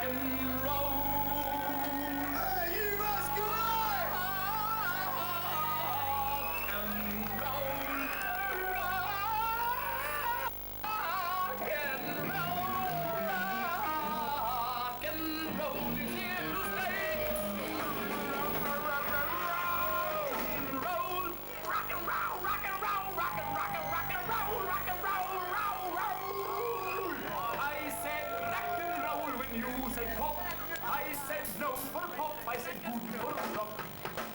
and roll.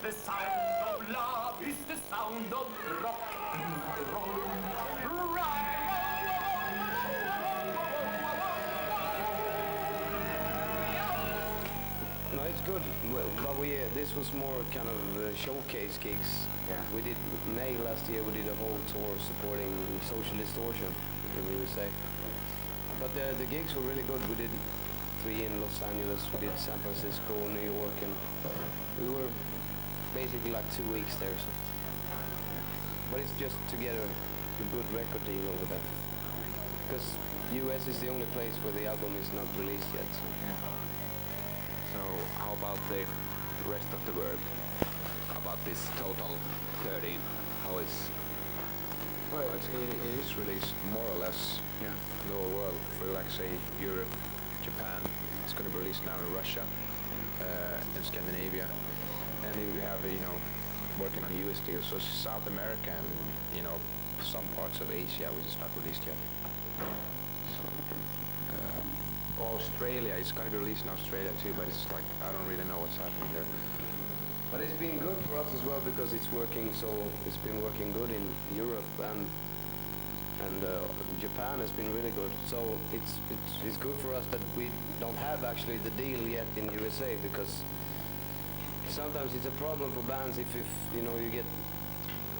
The sound of love is the sound of rock and roll. Rock and roll. No, it's good. But this was more kind of showcase gigs. Yeah. We did May last year. We did a whole tour supporting Social Distortion, we would say. But the gigs were really good. We did 3 in Los Angeles. We did San Francisco, New York, and we were basically like 2 weeks there. So. But it's just to get a good record deal over there. Because US is the only place where the album is not released yet. So, So how about the rest of the world? About this total 30? How is? Well, it is released more or less in the whole world. For like say Europe, Japan. It's going to be released now in Russia and Scandinavia. And then we have, working on US deals. So South America and, some parts of Asia, which is not released yet. So, Australia, it's going to be released in Australia too, but it's like, I don't really know what's happening there. but it's been good for us as well because it's been working good in Europe and Japan has been really good. So it's good for us that we don't have actually the deal yet in USA because sometimes it's a problem for bands if you get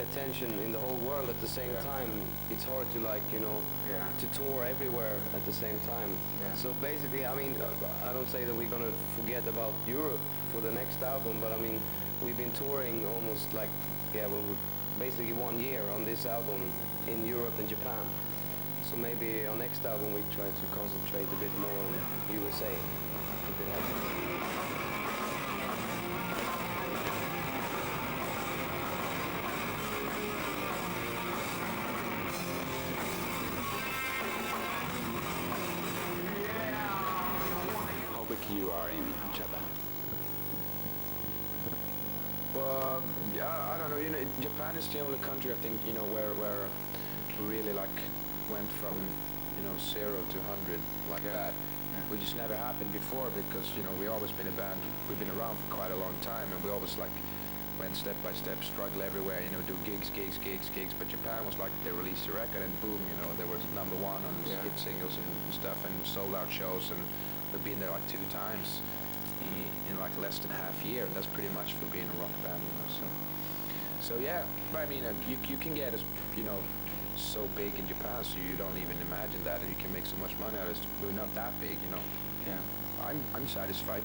attention in the whole world at the same time. It's hard to to tour everywhere at the same time. So basically, I mean, I don't say that we're gonna forget about Europe for the next album, but I mean, we've been touring almost like basically 1 year on this album in Europe and Japan. So maybe on next album we try to concentrate a bit more on USA if it happens. You are in Japan. I don't know. Japan is the only country I think where really like went from 0 to 100 like that, which just never happened before because we always been a band. We've been around for quite a long time, and we always like went step by step, struggle everywhere. Do gigs. But Japan was like they released a record and boom, there was #1 on hit singles and stuff, and sold out shows and. We've been there like 2 times in like less than half a year, and that's pretty much for being a rock band, So yeah, but I mean, you can get so big in Japan, so you don't even imagine that, and you can make so much money out of it. We're not that big, Yeah. I'm satisfied.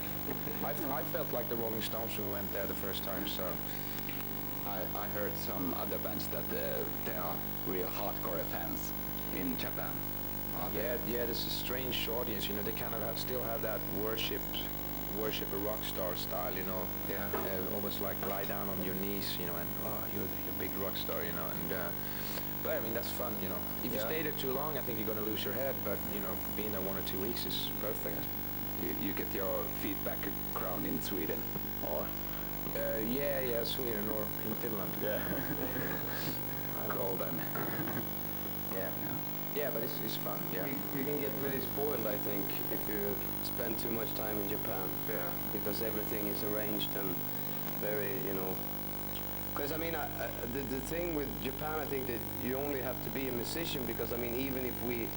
I felt like the Rolling Stones when we went there the first time, so. I heard some other bands that they are real hardcore fans in Japan. Yeah, there's a strange audience, they kind of still have that worship a rock star style, almost like lie down on your knees, and you're a big rock star, and but I mean that's fun, If you stay there too long, I think you're gonna lose your head, but being there 1 or 2 weeks is perfect. You get your feedback crown in Sweden, or Sweden or in Finland. Yeah. Golden. Yeah, but it's fun. Yeah. You can get really spoiled, I think, if you spend too much time in Japan. Yeah. Because everything is arranged and very, Because I mean, the thing with Japan, I think that you only have to be a musician. Because I mean, even if we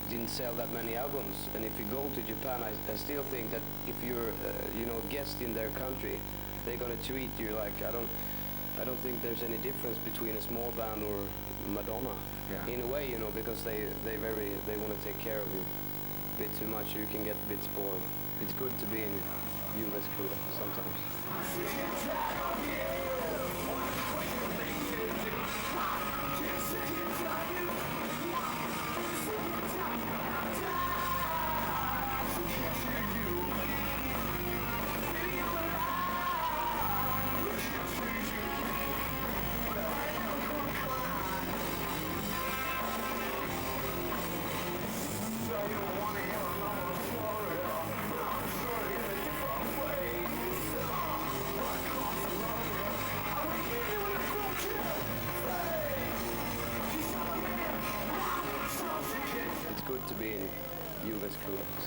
didn't sell that many albums, and if you go to Japan, I still think that if you're, a guest in their country, they're gonna treat you like I don't think there's any difference between a small band or Madonna. Yeah. In a way, because they want to take care of you a bit too much. You can get a bit spoiled. It's good to be in Jyväskylä sometimes.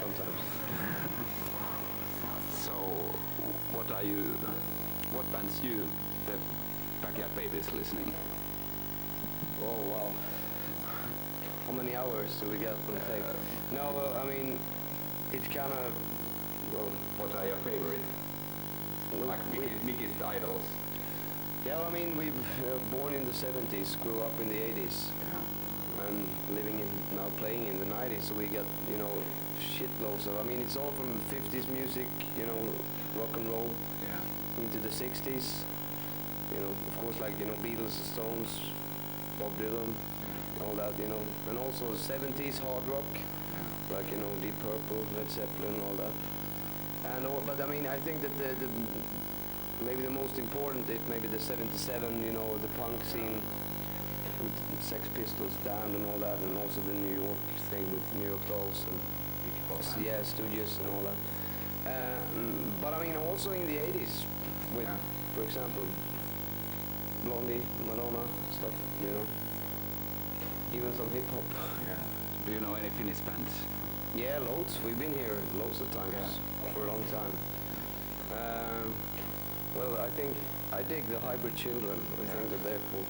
sometimes. So, what bands you, the Backyard Babies, listening? Oh wow. How many hours do we get on tape? No, well, I mean, it's kind of, well, What are your favorite? Like biggest idols? yeah, I mean, we've born in the 70s, grew up in the 80s, and living in, now playing in the 90s, so we got, you know, shitloads of, I mean, it's all from 50s music, you know, rock and roll, into the 60s, you know, of course, like, you know, Beatles, Stones, Bob Dylan, all that, you know, and also 70s hard rock, like, you know, Deep Purple, Led Zeppelin, all that. And all, but I mean, I think that the maybe the most important is maybe the 77, you know, the punk scene with Sex Pistols, Damned and all that, and also the New York thing with New York Dolls and yeah, Studios and all that. But I mean, also in the 80s with, for example, Blondie, Madonna, stuff, you know. Even some hip hop. Do you know any Finnish bands? Yeah, loads. We've been here loads of times for a long time. Well, I think I dig the Hybrid Children. I think that they're cool.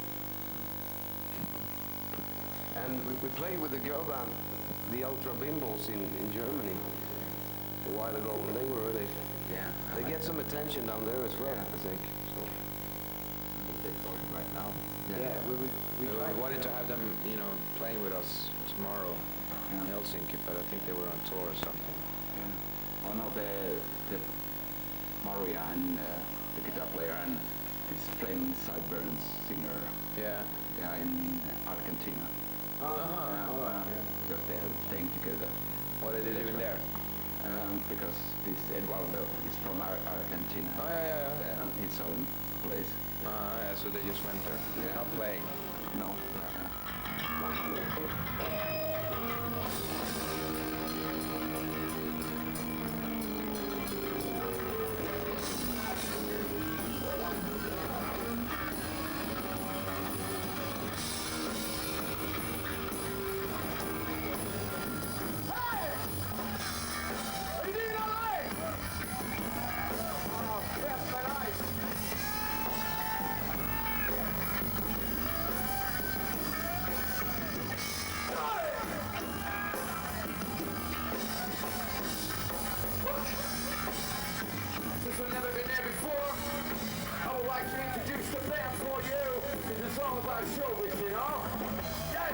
And we played with the girl band, the Ultra Bimbos in Germany a while ago, and they were really. They get some attention down there as well, I think. So. They're touring right now. Yeah, we tried. We wanted to have them, you know, playing with us tomorrow in Helsinki, but I think they were on tour or something. Oh no, the Maria and the guitar player and this Flaming Sideburns singer. Yeah. They are in Argentina. Because they are staying together. What are they doing there? Because this Eduardo is from Argentina. Oh, yeah. His own place. Yeah, so they just went there. They're not playing. No. Since we've never been there before, I would like to introduce the band for you. It's all about showbiz, you know? Yeah!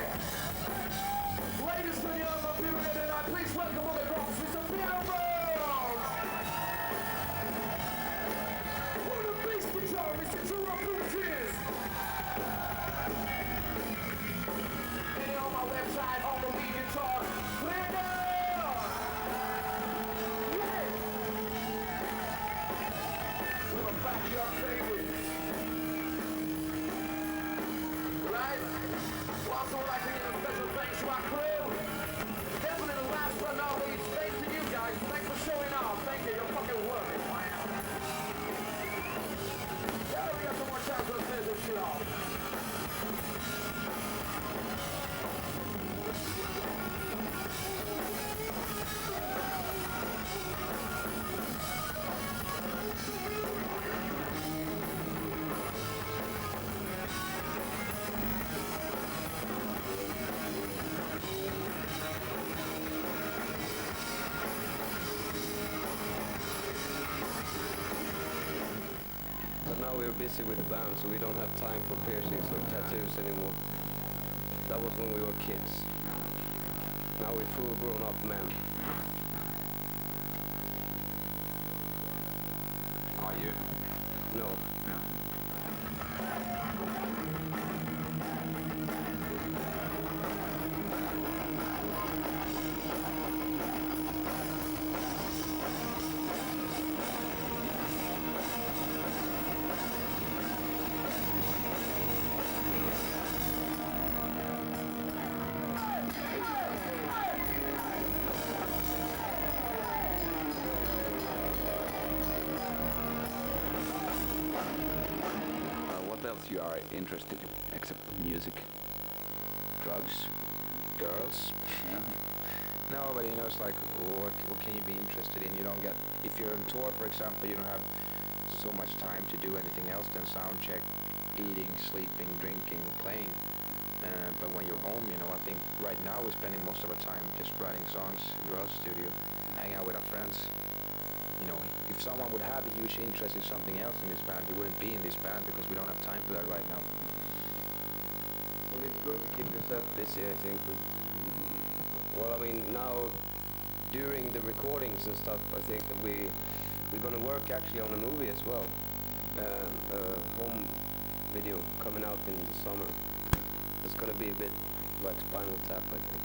Ladies and gentlemen, people here tonight, please welcome all the girls, Mr. Bimbos! For the bass guitar, Mr. Churro. And on my left side, on the lead guitar, Linda! Backyard Babies. Right? We'll also like to give a special thanks to our crew. Definitely last but not least, thanks to you guys. Thanks for showing up. Thank you. You're fucking working. Yeah, we got some more time to finish this shit off. But now we're busy with the band, so we don't have time for piercings or tattoos anymore. That was when we were kids. Now we're full grown-up men. Are you? No. What else you are interested in except music? Drugs, girls, No, but you know, it's like, what can you be interested in? You don't get, if you're on tour, for example, you don't have so much time to do anything else than sound check, eating, sleeping, drinking, playing. But when you're home, you know, I think right now we're spending most of our time just writing songs in our studio, hang out with our friends. You know, if someone would have a huge interest in something else in this band, he wouldn't be in this band because we don't have time for that right now. Well, it's good to keep yourself busy, I think. Well, I mean, now during the recordings and stuff, I think that we're going to work actually on a movie as well. A home video coming out in the summer. It's going to be a bit like Spinal Tap, I think.